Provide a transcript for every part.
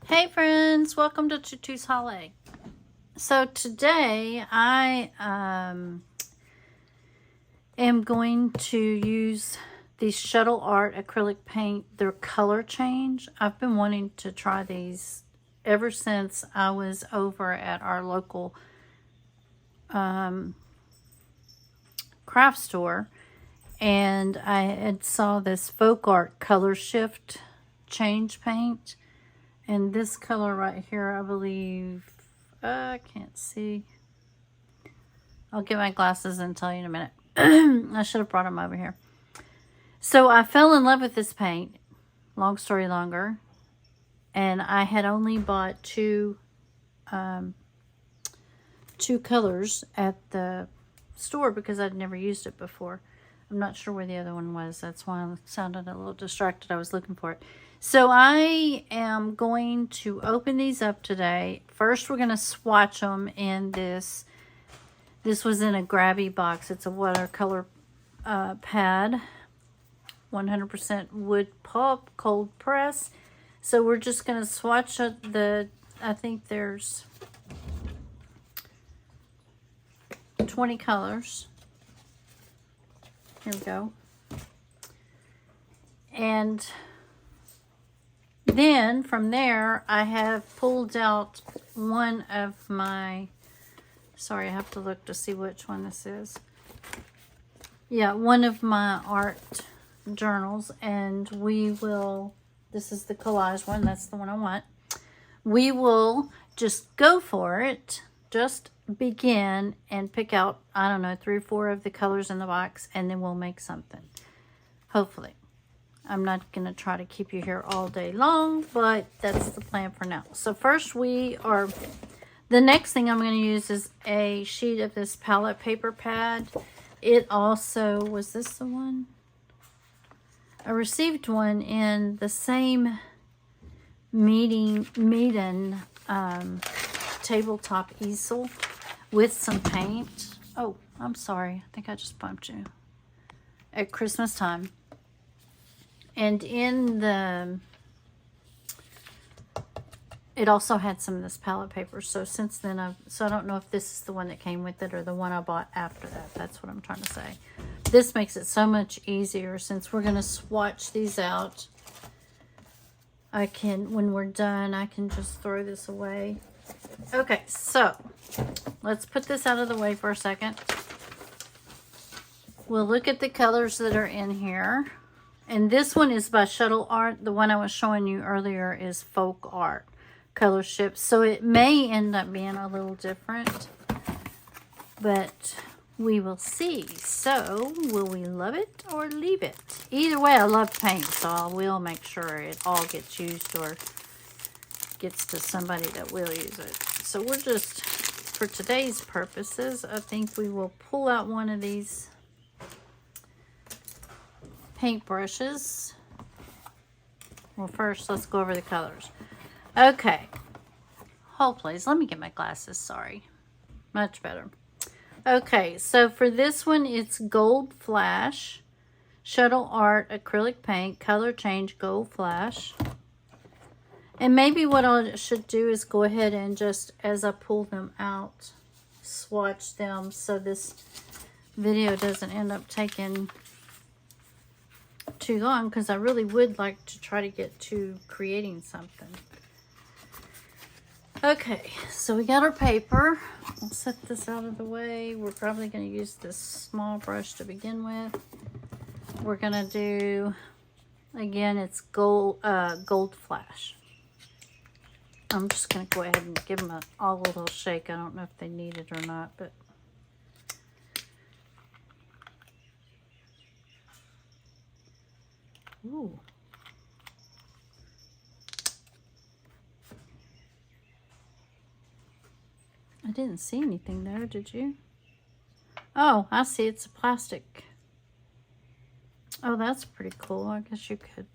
Hey friends, welcome to Tutu's Haw-lay. So today I am going to use these Shuttle Art acrylic paint. Their color change. I've been wanting to try these ever since I was over at our local craft store, and I had saw this folk art color shift change paint. And this color right here, I believe, I can't see. I'll get my glasses and tell you in a minute. I should have brought them over here. So I fell in love with this paint, long story longer. And I had only bought two colors at the store because I'd never used it before. I'm not sure where the other one was. That's why I sounded a little distracted. I was looking for it. So I am going to open these up today. First, we're going to swatch them in this. This was in a grabby box. It's a watercolor pad. 100% wood pulp, cold press. So we're just going to swatch the, I think there's 20 colors. Here we go. And then from there, I have pulled out one of my, sorry, I have to look to see which one this is. Yeah, one of my art journals, and we will, this is the collage one, that's the one I want. We will just go for it, just begin and pick out, I don't know, 3 or 4 of the colors in the box, and then we'll make something, hopefully. I'm not going to try to keep you here all day long, but that's the plan for now. So first the next thing I'm going to use is a sheet of this palette paper pad. It also, was this the one? I received one in the same meeting tabletop easel with some paint. Oh, I'm sorry. I think I just bumped you. At Christmas time. And in the, it also had some of this palette paper. So since then, so I don't know if this is the one that came with it or the one I bought after that. That's what I'm trying to say. This makes it so much easier since we're going to swatch these out. I can, when we're done, I can just throw this away. Okay, so let's put this out of the way for a second. We'll look at the colors that are in here. And this one is by Shuttle Art. The one I was showing you earlier is Folk Art color shift. So it may end up being a little different, but we will see. So will we love it or leave it? Either way, I love paint, so I will make sure it all gets used or gets to somebody that will use it. So we're just, for today's purposes, I think we will pull out one of these paint brushes. Well, first let's go over the colors. Okay, hold please, let me get my glasses. Sorry, much better. Okay, so for this one, it's Gold Flash Shuttle Art acrylic paint, color change, Gold Flash. And maybe what I should do is go ahead and just, as I pull them out, swatch them so this video doesn't end up taking too long, because I really would like to try to get to creating something. Okay, so we got our paper. We'll set this out of the way. We're probably going to use this small brush to begin with. We're going to do, again, it's Gold Flash. I'm just going to go ahead and give them a little shake. I don't know if they need it or not, but ooh. I didn't see anything there, did you? Oh, I see, it's a plastic. Oh, that's pretty cool. I guess you could.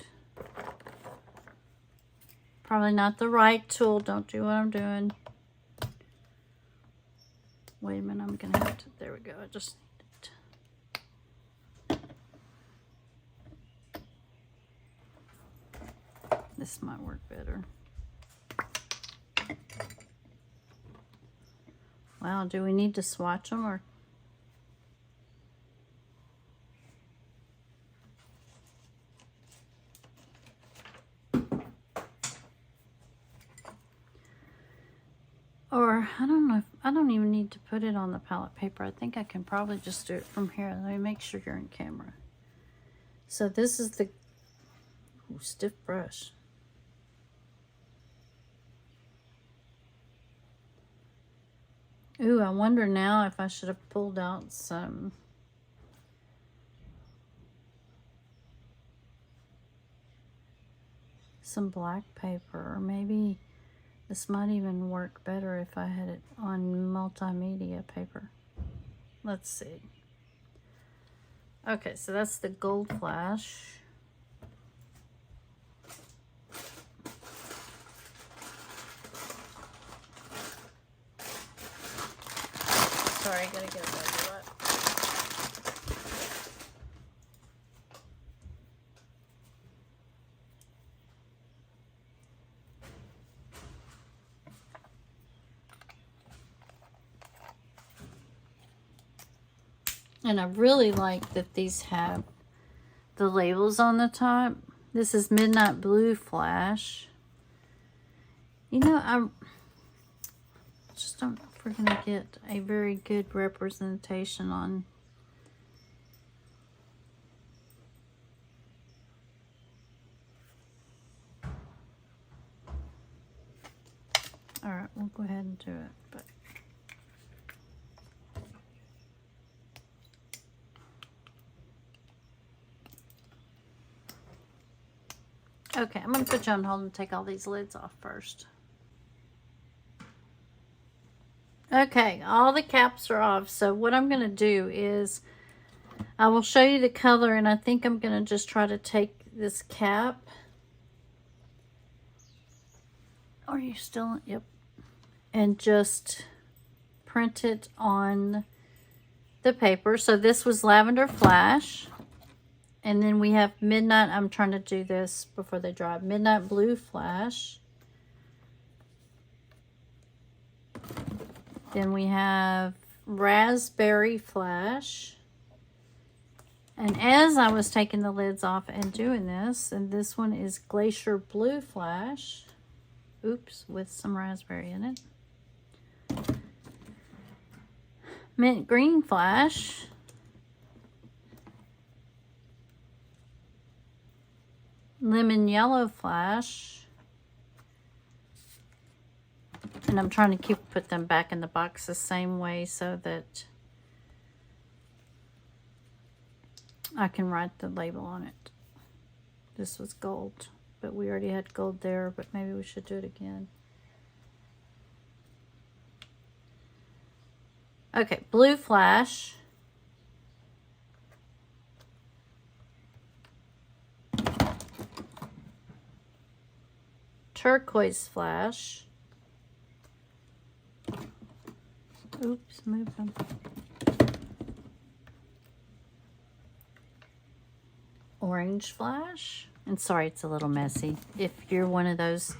Probably not the right tool. Don't do what I'm doing. Wait a minute, I'm gonna have to, there we go. I just need it. This might work better. Wow, do we need to swatch them or? Or, I don't know, I don't even need to put it on the palette paper. I think I can probably just do it from here. Let me make sure you're in camera. So this is the stiff brush. Ooh, I wonder now if I should have pulled out some black paper, or maybe this might even work better if I had it on multimedia paper. Let's see. Okay, so that's the Gold Flash. Sorry, I gotta get it over up. And I really like that these have the labels on the top. This is Midnight Blue Flash. You know, I just don't know if we're going to get a very good representation on. All right, we'll go ahead and do it. But okay, I'm going to put you on hold and take all these lids off first. Okay, all the caps are off. So what I'm going to do is I will show you the color, and I think I'm going to just try to take this cap. Are you still? Yep. And just print it on the paper. So this was Lavender Flash. And then we have Midnight. I'm trying to do this before they dry. Midnight Blue Flash. Then we have Raspberry Flash. And as I was taking the lids off and doing this, and this one is Glacier Blue Flash. Oops, with some raspberry in it. Mint Green Flash. Lemon Yellow Flash. And I'm trying to put them back in the box the same way so that I can write the label on it. This was gold, but we already had gold there, but maybe we should do it again. Okay, Blue Flash. Turquoise Flash. Oops, move them. Orange Flash. And sorry, it's a little messy. If you're one of those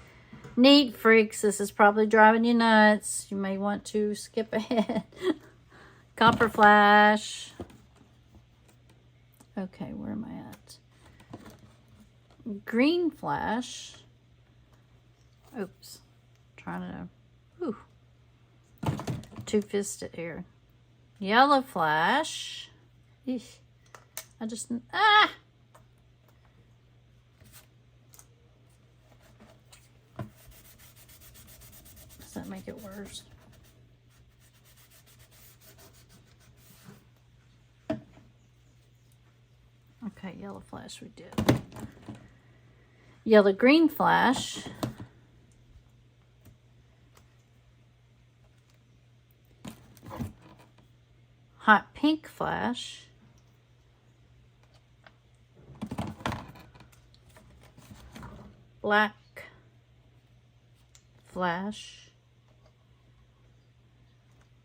neat freaks, this is probably driving you nuts. You may want to skip ahead. Copper Flash. Okay, where am I at? Green Flash. Oops. Trying to... Whew. Two-fisted here. Yellow Flash. Eesh. I just... Ah! Does that make it worse? Okay, Yellow Flash we did. Yellow Green Flash. Hot Pink Flash. Black Flash.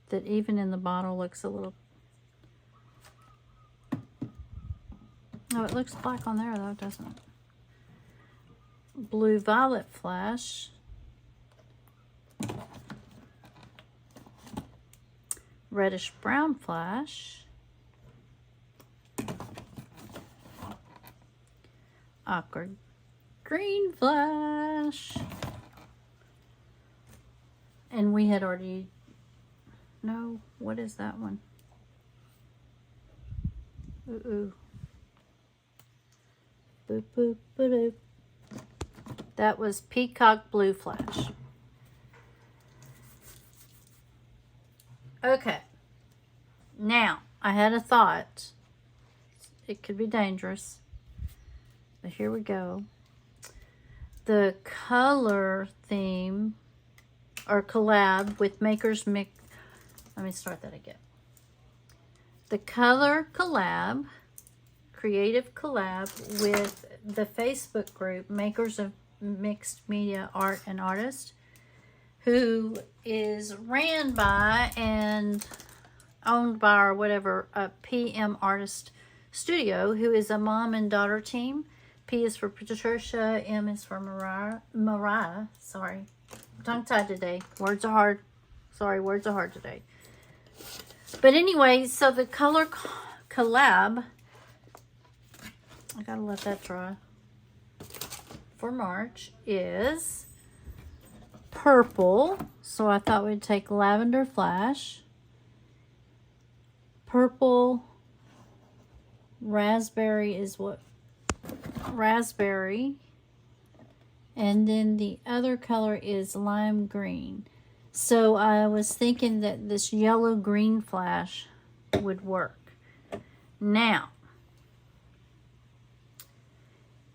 That even in the bottle looks a little... Oh, it looks black on there though, doesn't it? Blue Violet Flash. reddish brown flash, aqua green flash, and we had already, no, what is that one? Ooh. Boop, boop, boop. That was peacock blue flash. Okay. Now, I had a thought. It could be dangerous. But here we go. The color theme or collab with Let me start that again. The color collab, creative collab with the Facebook group Makers of Mixed Media Art and Artists, who is ran by and owned by or whatever, a PM Artist Studio, who is a mom and daughter team. P is for Patricia, M is for Mariah. Sorry, tongue-tied today. Words are hard. Sorry, words are hard today. But anyway, so the color collab, I gotta let that dry, for March is purple. So I thought we'd take lavender flash, purple, raspberry is what, raspberry, and then the other color is lime green. So I was thinking that this yellow green flash would work. Now,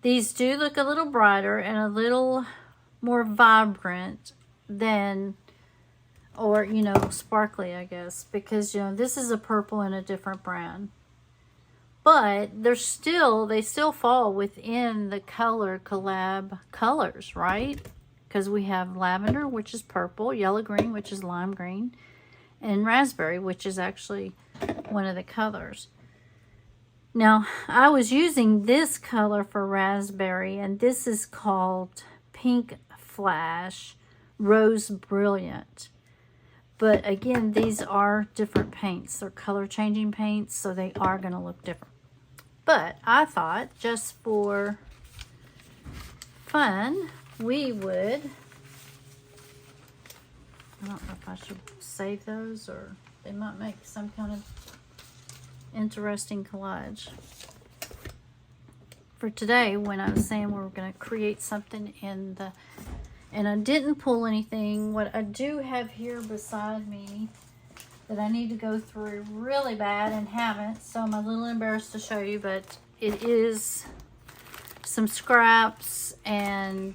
these do look a little brighter and a little more vibrant than, or, you know, sparkly, I guess, because, you know, this is a purple and a different brand. But they still fall within the color collab colors, right? Because we have lavender, which is purple, yellow green, which is lime green, and raspberry, which is actually one of the colors. Now, I was using this color for raspberry, and this is called Pink Flash Rose Brilliant. But again, these are different paints. They're color changing paints, so they are going to look different. But I thought, just for fun, we would, I don't know if I should save those, or they might make some kind of interesting collage. For today, when I was saying we were going to create something in the, and I didn't pull anything. What I do have here beside me that I need to go through really bad and haven't, so I'm a little embarrassed to show you, but it is some scraps and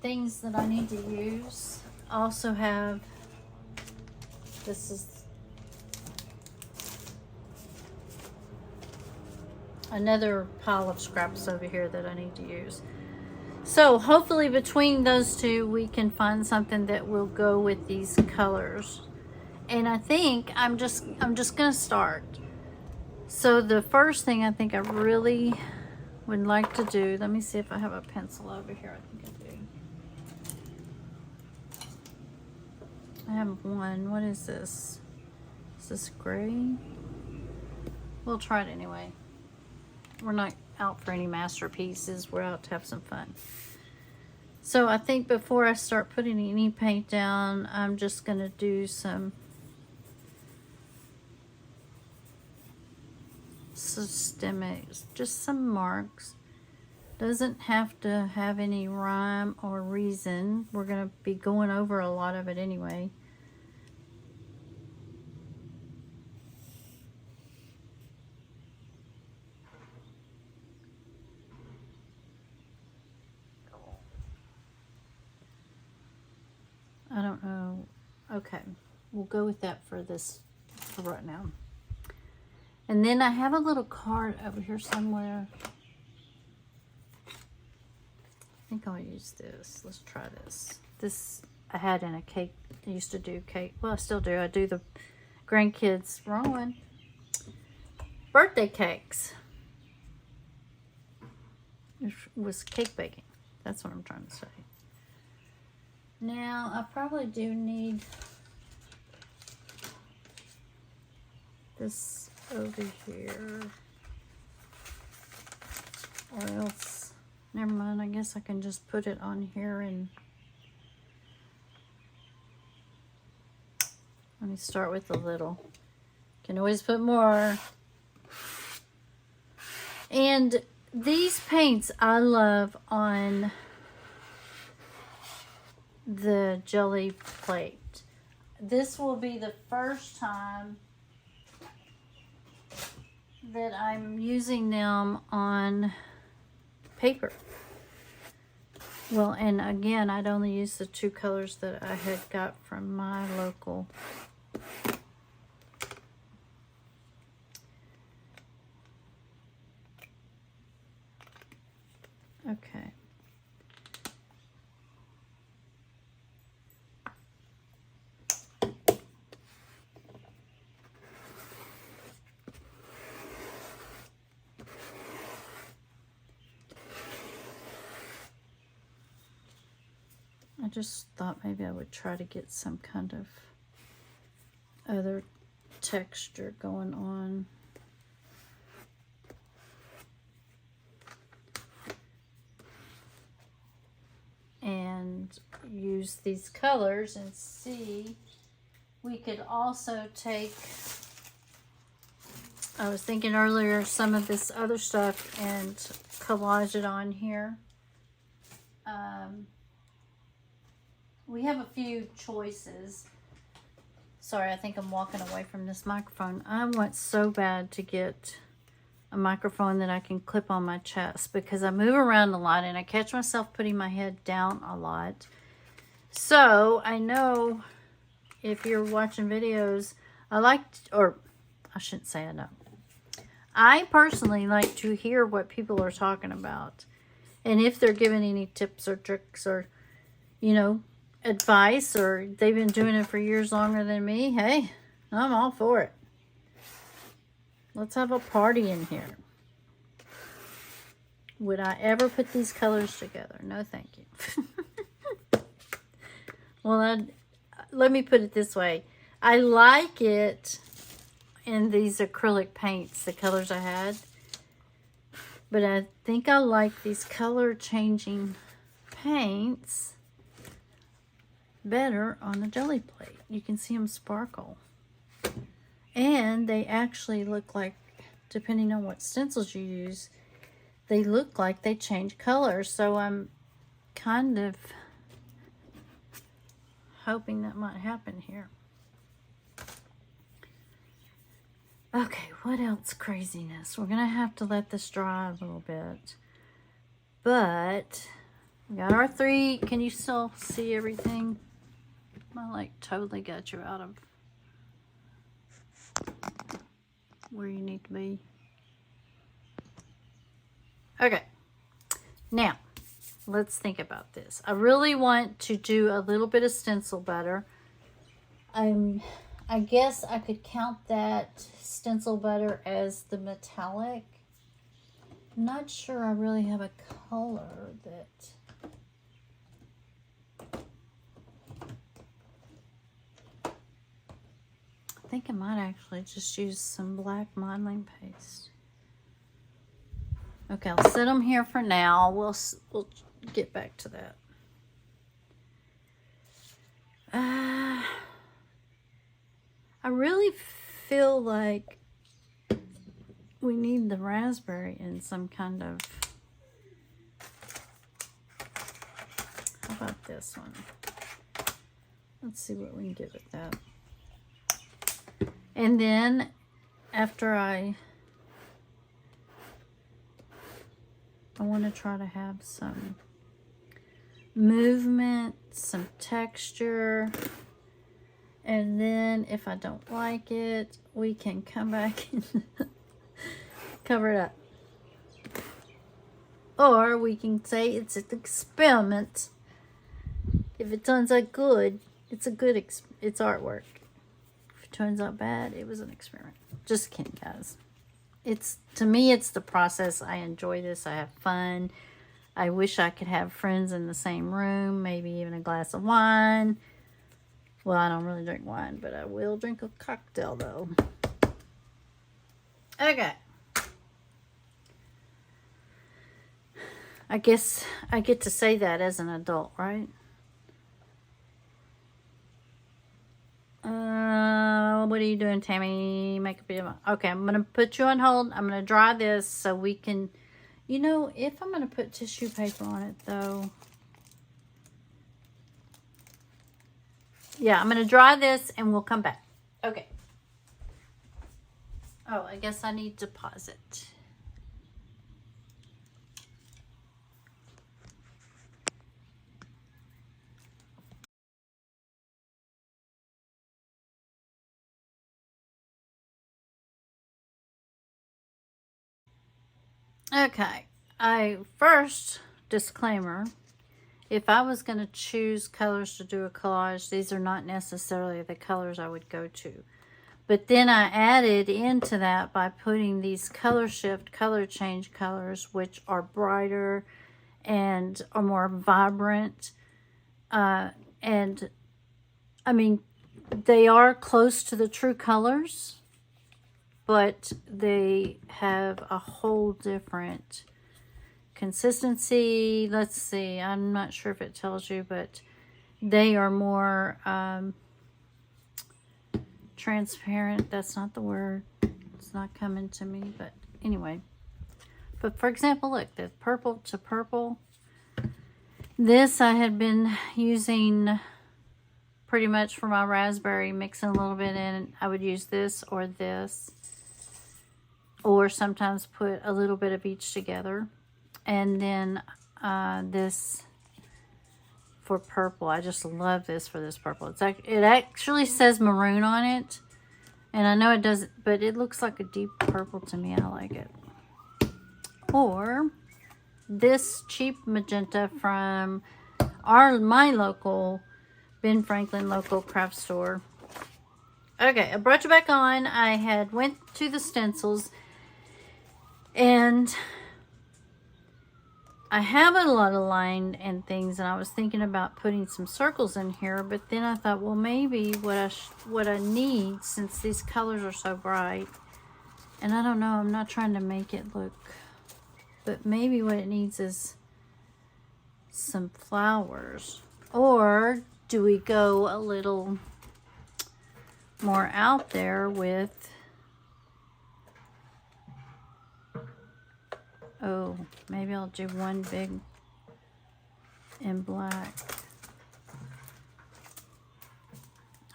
things that I need to use. I also have, this is another pile of scraps over here that I need to use. So hopefully between those two we can find something that will go with these colors. And I think I'm just gonna start. So the first thing I think I really would like to do, let me see if I have a pencil over here. I think I do. I have one. What is this? Is this gray? We'll try it anyway. We're not out for any masterpieces. We're out to have some fun. So I think before I start putting any paint down, I'm just going to do some systemics, just some marks. Doesn't have to have any rhyme or reason. We're going to be going over a lot of it anyway. I don't know. Okay, we'll go with that for this for right now. And then I have a little card over here somewhere. I think I'll use this. Let's try this. This I had in a cake. I used to do cake. Well, I still do. I do the grandkids, wrong one, birthday cakes. It was cake baking. That's what I'm trying to say. Now, I probably do need this over here. Or else, never mind, I guess I can just put it on here and let me start with a little. Can always put more. And these paints I love on the jelly plate. This will be the first time that I'm using them on paper. Well, and again, I'd only use the 2 colors that I had got from my local. Okay. I just thought maybe I would try to get some kind of other texture going on. And use these colors and see. We could also take, I was thinking earlier, some of this other stuff and collage it on here. We have a few choices. Sorry, I think I'm walking away from this microphone. I want so bad to get a microphone that I can clip on my chest because I move around a lot and I catch myself putting my head down a lot. So I know if you're watching videos, or I shouldn't say I know. I personally like to hear what people are talking about. And if they're giving any tips or tricks or, you know, advice, or they've been doing it for years longer than me, hey, I'm all for it. Let's have a party in here. Would I ever put these colors together? No, thank you. Well, let me put it this way. I like it in these acrylic paints, the colors I had. But I think I like these color changing paints better on the jelly plate. You can see them sparkle. And they actually look like, depending on what stencils you use, they look like they change color. So I'm kind of hoping that might happen here. Okay, what else craziness? We're going to have to let this dry a little bit. But we got our 3. Can you still see everything? I like totally got you out of where you need to be. Okay, now let's think about this. I really want to do a little bit of stencil butter. I guess I could count that stencil butter as the metallic. I'm not sure I really have a color that I think I might actually just use some black modeling paste. Okay, I'll set them here for now. We'll get back to that. I really feel like we need the raspberry in some kind of, how about this one? Let's see what we can get with that. And then after I want to try to have some movement, some texture. And then if I don't like it, we can come back and cover it up. Or we can say it's an experiment. If it turns out good, it's artwork. If it turns out bad, it was an experiment. Just kidding, guys. To me, it's the process. I enjoy this. I have fun. I wish I could have friends in the same room, maybe even a glass of wine. Well, I don't really drink wine, but I will drink a cocktail, though. Okay. I guess I get to say that as an adult, right? What are you doing, Tammy? Make a video. Okay, I'm going to put you on hold. I'm going to dry this so we can... You know, if I'm going to put tissue paper on it, though... Yeah, I'm going to dry this and we'll come back. Okay. Oh, I guess I need to pause it. Okay. First, disclaimer. If I was going to choose colors to do a collage, these are not necessarily the colors I would go to. But then I added into that by putting these color shift, color change colors, which are brighter and are more vibrant. And I mean, they are close to the true colors, but they have a whole different consistency. Let's see, I'm not sure if it tells you, but they are more transparent. That's not the word. It's not coming to me, but anyway. But for example, look, the purple to purple. This I had been using pretty much for my raspberry, mixing a little bit in. I would use this, or sometimes put a little bit of each together. And then this for purple. I just love this for this purple. It actually says maroon on it. And I know it doesn't, but it looks like a deep purple to me. I like it. Or this cheap magenta from my local Ben Franklin local craft store. Okay, I brought you back on. I had went to the stencils, and I have a lot of line and things, and I was thinking about putting some circles in here, but then I thought, well, maybe what I need, since these colors are so bright, and I don't know, I'm not trying to make it look, but maybe what it needs is some flowers. Or do we go a little more out there with, oh, maybe I'll do one big in black.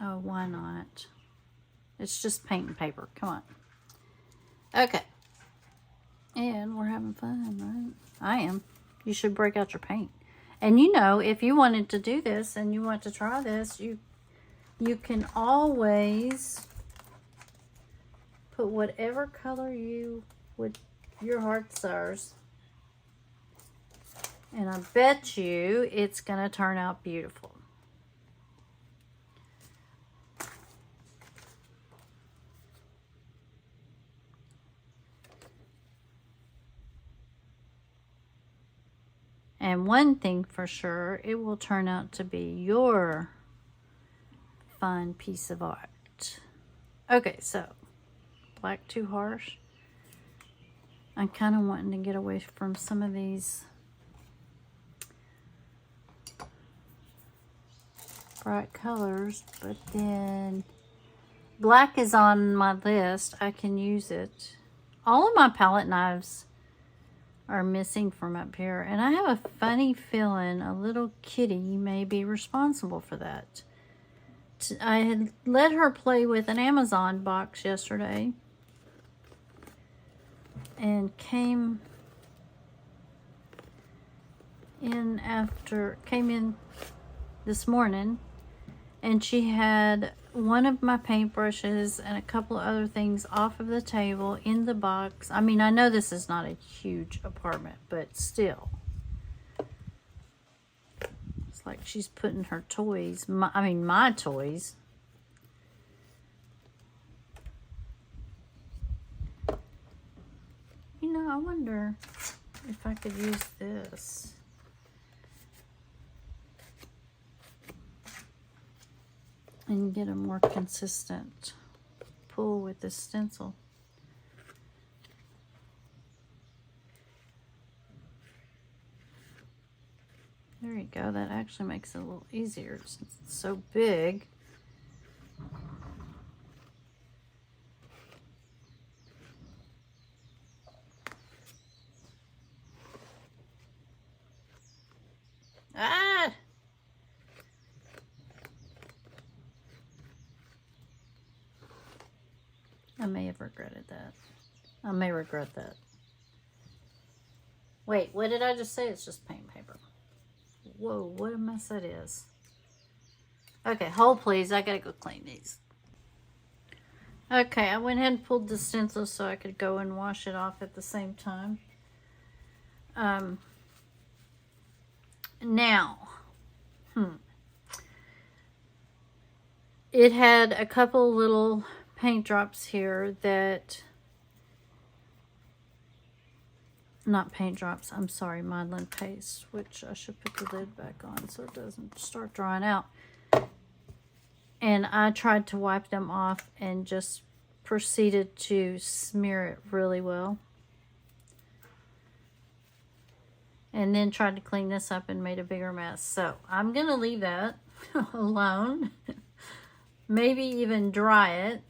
Oh, why not? It's just paint and paper. Come on. Okay. And we're having fun, right? I am. You should break out your paint. And you know, if you wanted to do this and you want to try this, you can always put whatever color your heart desires. And I bet you it's going to turn out beautiful. And one thing for sure, it will turn out to be your fun piece of art. Okay, so black too harsh. I'm kind of wanting to get away from some of these bright colors, but then black is on my list. I can use it. All of my palette knives are missing from up here, and I have a funny feeling a little kitty may be responsible for that. I had let her play with an Amazon box yesterday and came in this morning, and she had one of my paintbrushes and a couple of other things off of the table in the box. I mean, I know this is not a huge apartment, but still. It's like she's putting her toys, my toys. You know, I wonder if I could use this. And get a more consistent pull with this stencil. There you go. That actually makes it a little easier since it's so big. Ah! I may have regretted that. I may regret that. Wait, what did I just say? It's just paint paper. Whoa, what a mess that is. Okay, hold please. I gotta go clean these. Okay, I went ahead and pulled the stencil so I could go and wash it off at the same time. Now, it had a couple little paint drops here that, not paint drops, I'm sorry, modeling paste, which I should put the lid back on so it doesn't start drying out. And I tried to wipe them off and just proceeded to smear it really well. And then tried to clean this up and made a bigger mess. So I'm going to leave that alone. Maybe even dry it.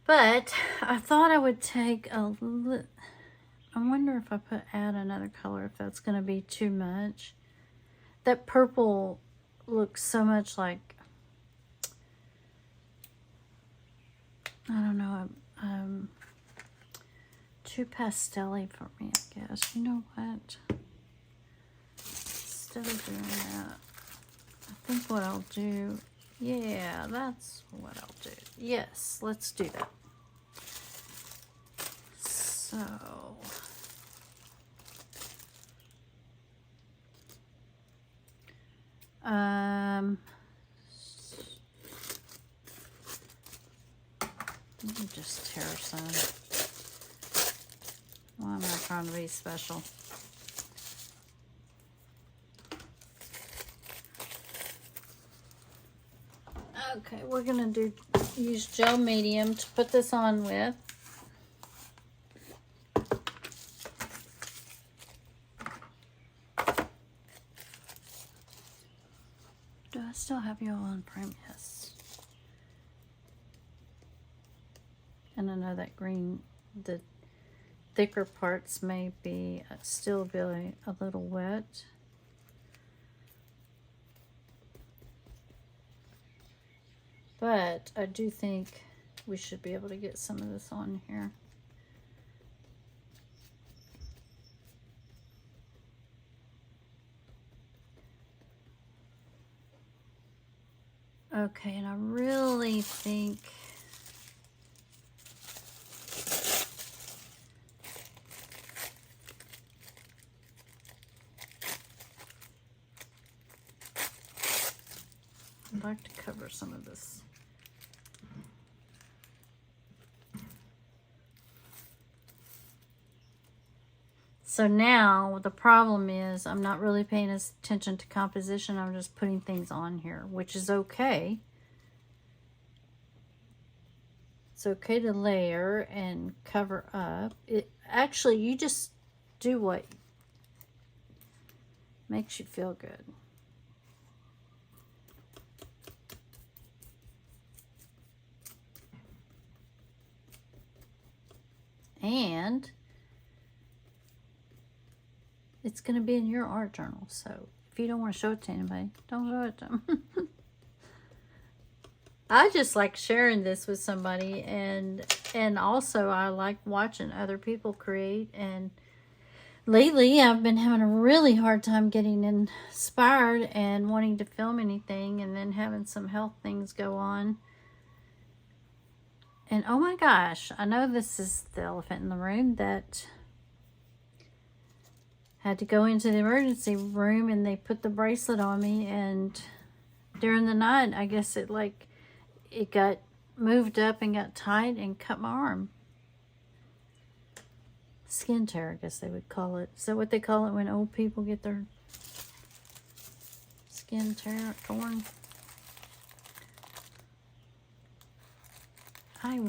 But I thought I would take a little... I wonder if I add another color, if that's going to be too much. That purple looks so much like... I don't know. Too pastel-y for me, I guess. You know what? Instead of doing that, I think what I'll do... Yeah, that's what I'll do. Yes, let's do that. So... let me just tear some. Why am I trying to be special? Okay, we're gonna use gel medium to put this on with. Do I still have you all on frame? Yes. And I know that green, the thicker parts may be still be a little wet. But I do think we should be able to get some of this on here. Okay, and I really think I'd like to cover some of this. So now the problem is I'm not really paying attention to composition. I'm just putting things on here, which is okay. It's okay to layer and cover up. Actually, you just do what makes you feel good. And it's going to be in your art journal, so if you don't want to show it to anybody, don't show it to them. I just like sharing this with somebody, and also I like watching other people create. And lately I've been having a really hard time getting inspired and wanting to film anything, and then having some health things go on. And oh my gosh, I know this is the elephant in the room that had to go into the emergency room, and they put the bracelet on me, and during the night, I guess it got moved up and got tight and cut my arm. Skin tear, I guess they would call it. Is that what they call it when old people get their skin torn? I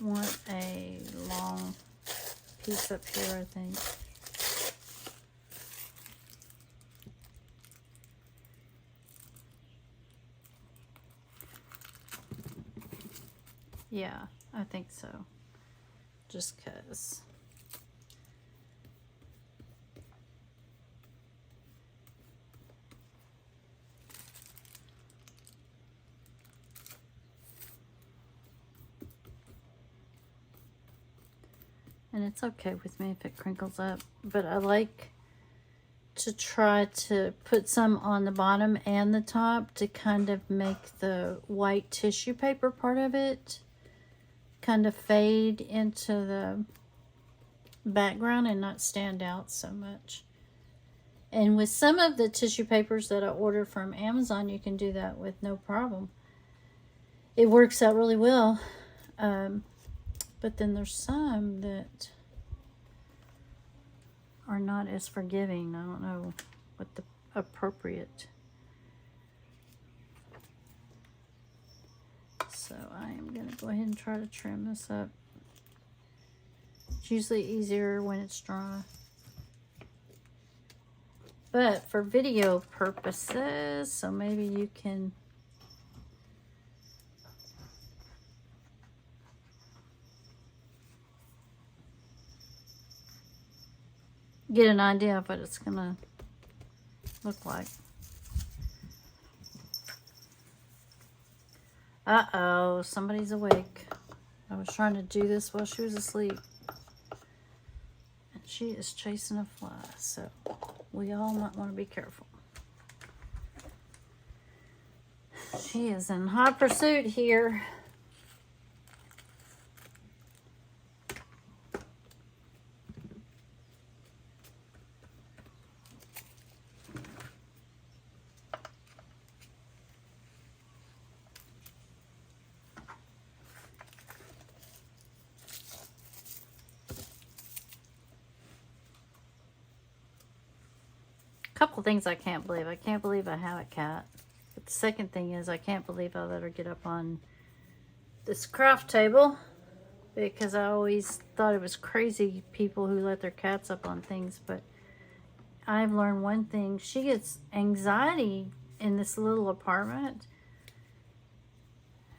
want a long piece up here, I think. Yeah, I think so. Just 'cause. And it's okay with me if it crinkles up, but I like to try to put some on the bottom and the top to kind of make the white tissue paper part of it kind of fade into the background and not stand out so much. And with some of the tissue papers that I order from Amazon, you can do that with no problem. It works out really well. But then there's some that are not as forgiving. I don't know what the appropriate. So I am going to go ahead and try to trim this up. It's usually easier when it's dry. But for video purposes, so maybe you can get an idea of what it's gonna look like. Uh-oh, somebody's awake. I was trying to do this while she was asleep. And she is chasing a fly, so we all might want to be careful. She is in hot pursuit here. Couple things I can't believe. I can't believe I have a cat. But the second thing is I can't believe I let her get up on this craft table, because I always thought it was crazy people who let their cats up on things. But I've learned one thing. She gets anxiety in this little apartment,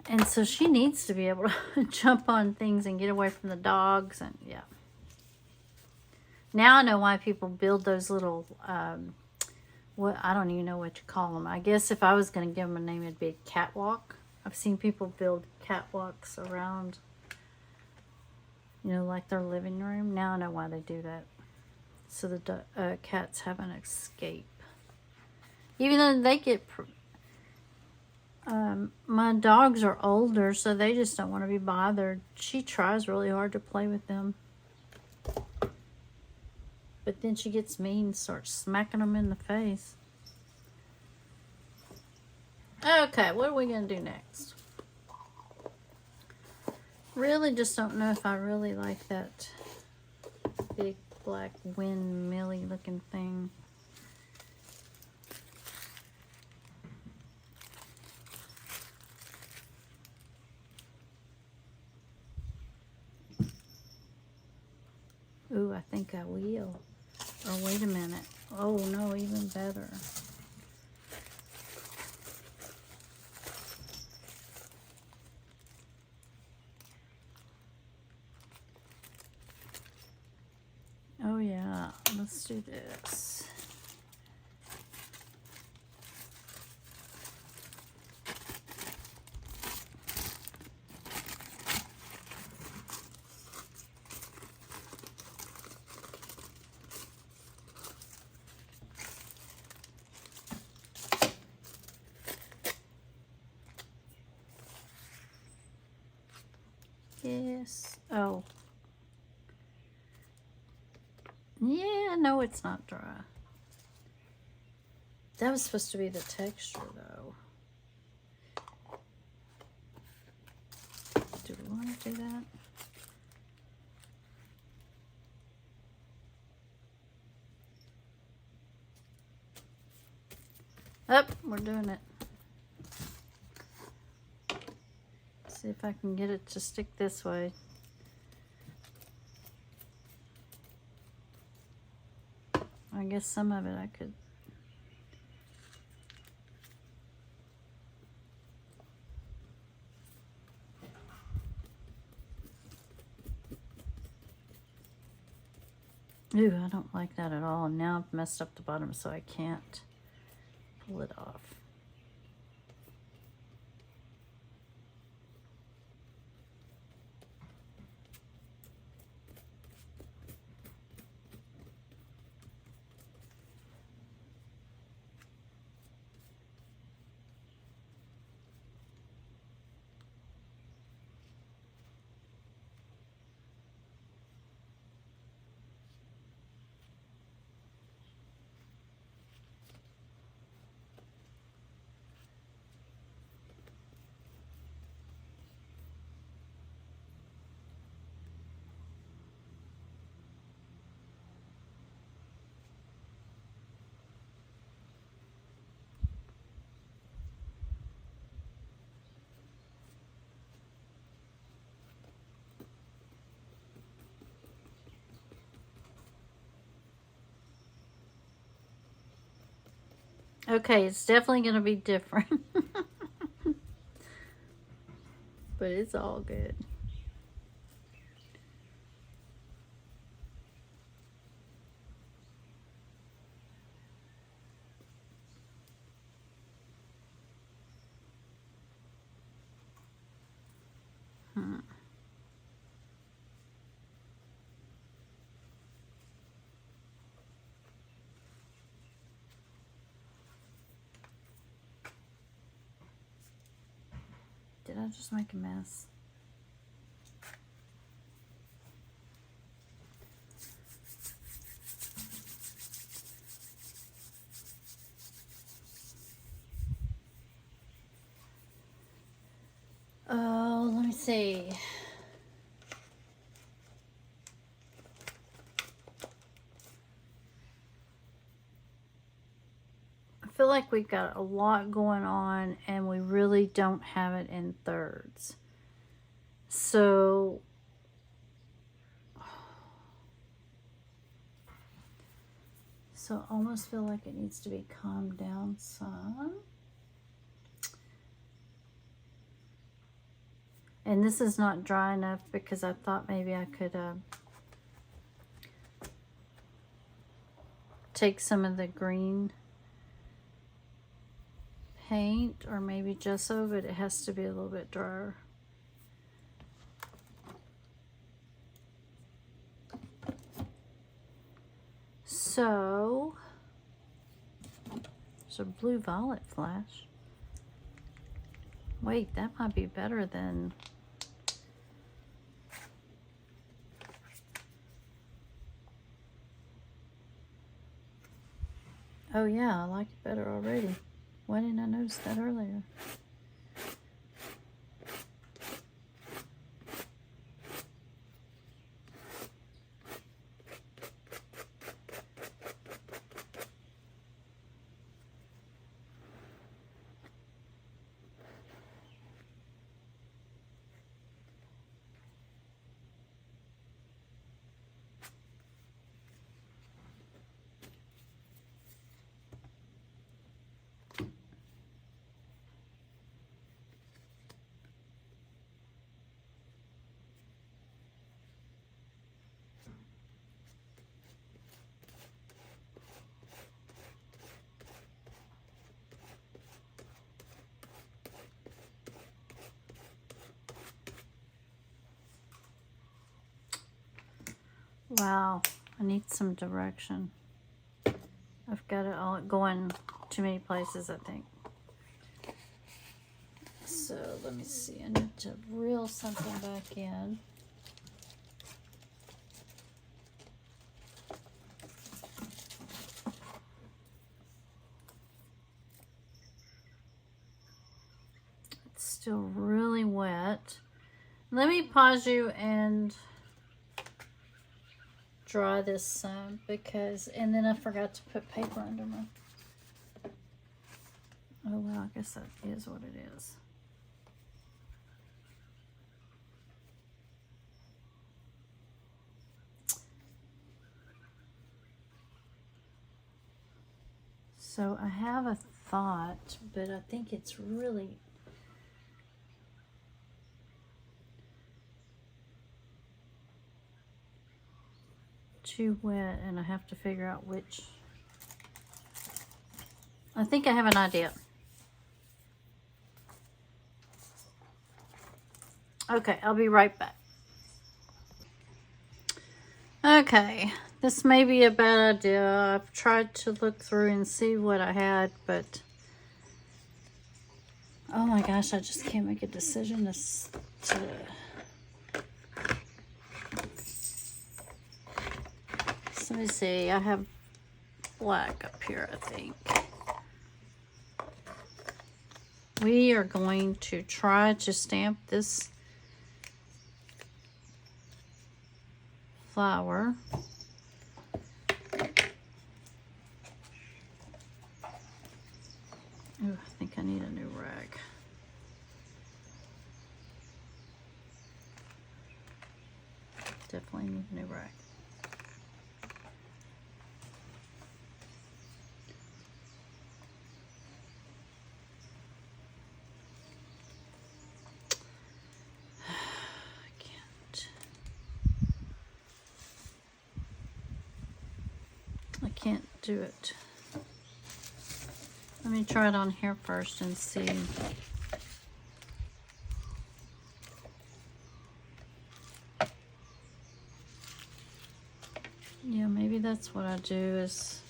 and so she needs to be able to jump on things and get away from the dogs. And yeah, now I know why people build those little what, I don't even know what you call them. I guess if I was going to give them a name, it'd be a catwalk. I've seen people build catwalks around, you know, like their living room. Now I know why they do that. So the cats have an escape. Even though they get... my dogs are older, so they just don't want to be bothered. She tries really hard to play with them. But then she gets mean and starts smacking them in the face. Okay, what are we going to do next? Really just don't know if I really like that big black windmill-y looking thing. Ooh, I think I will. Oh, wait a minute. Oh, no, even better. Oh, yeah. Let's do this. Yes. Oh. Yeah, no, it's not dry. That was supposed to be the texture, though. Do we want to do that? Oh, we're doing it. See if I can get it to stick this way. guess some of it I could. Ooh, I don't like that at all. Now I've messed up the bottom so I can't pull it off. Okay, it's definitely going to be different. But it's all good. Did I just make a mess? Oh, let me see. I feel like we've got a lot going on and we really don't have it in thirds. So I almost feel like it needs to be calmed down some. And this is not dry enough because I thought maybe I could take some of the green paint or maybe gesso, but it has to be a little bit drier. So there's a blue violet flash. Wait, that might be better than. Oh yeah, I like it better already. Why didn't I notice that earlier? Wow, I need some direction. I've got it all going too many places, I think. So let me see, I need to reel something back in. It's still really wet. Let me pause you and dry this some because, and then I forgot to put paper under my. Oh well, I guess that is what it is. So I have a thought, but I think it's really too wet, and I have to figure out which. I think I have an idea. Okay, I'll be right back. Okay, this may be a bad idea. I've tried to look through and see what I had, but oh my gosh, I just can't make a decision to so let me see. I have black up here, I think. We are going to try to stamp this flower. Ooh, I think I need a new rag. Definitely need a new rag. I can't do it. Let me try it on here first and see. Yeah, maybe that's what I do is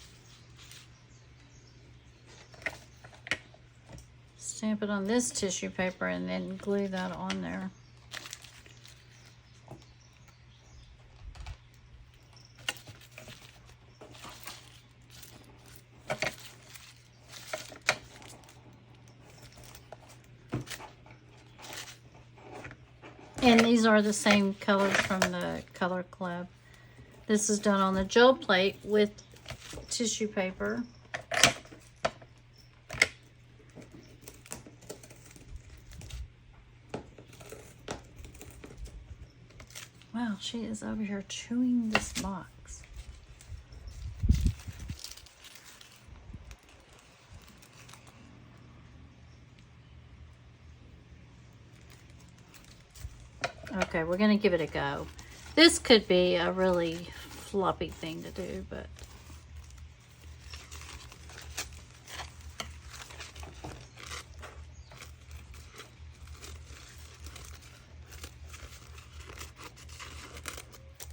stamp it on this tissue paper and then glue that on there. And these are the same colors from the Color Club. This is done on the gel plate with tissue paper. Wow, she is over here chewing this box. Okay, we're going to give it a go. This could be a really floppy thing to do, but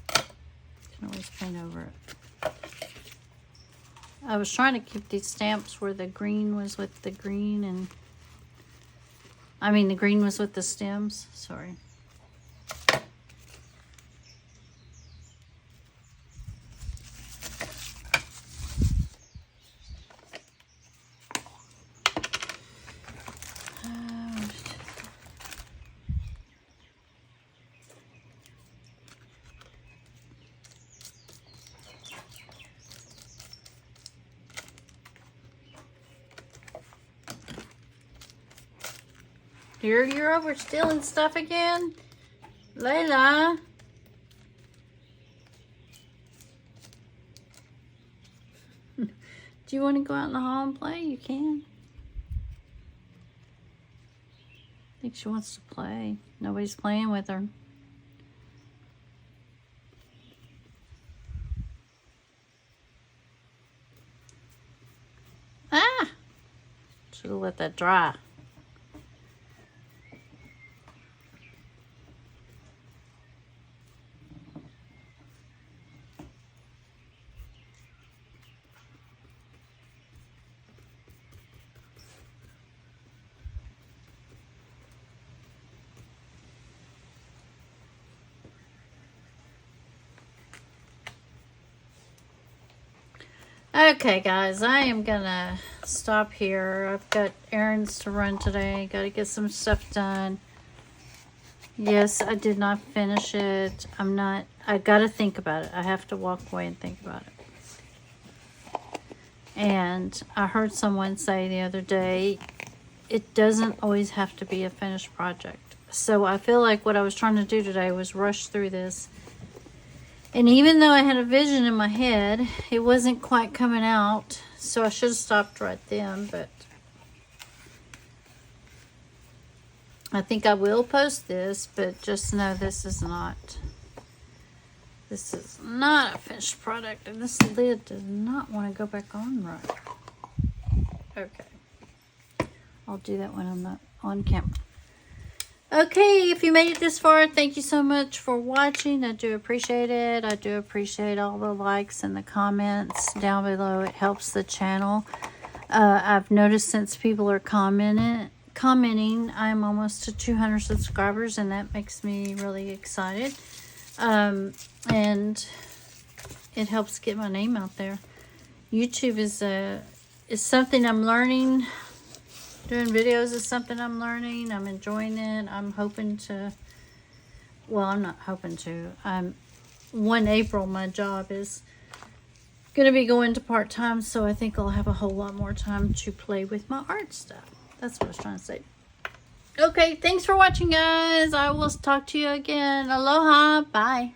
you can always paint over it. I was trying to keep these stamps where the green was with the green and the green was with the stems. Sorry. You're over stealing stuff again? Layla. Do you want to go out in the hall and play? You can. I think she wants to play. Nobody's playing with her. Ah! Should have let that dry. Okay, guys, I am gonna stop here. I've got errands to run today. Got to get some stuff done. Yes, I did not finish it. I got to think about it. I have to walk away and think about it. And I heard someone say the other day, it doesn't always have to be a finished project. So I feel like what I was trying to do today was rush through this And even though I had a vision in my head, it wasn't quite coming out. So I should have stopped right then, but I think I will post this, but just know this is not a finished product, and this lid does not want to go back on right. Okay. I'll do that when I'm not on camera. Okay, if you made it this far, thank you so much for watching. I do appreciate it. I do appreciate all the likes and the comments down below. It helps the channel. I've noticed since people are commenting, I'm almost to 200 subscribers, and that makes me really excited. And it helps get my name out there. YouTube is something I'm learning. Doing videos is something I'm learning. I'm enjoying it. I'm hoping to, well, I'm not hoping to. 1 April, my job is going to be going to part-time, so I think I'll have a whole lot more time to play with my art stuff. That's what I was trying to say. Okay, thanks for watching, guys. I will talk to you again. Aloha. Bye.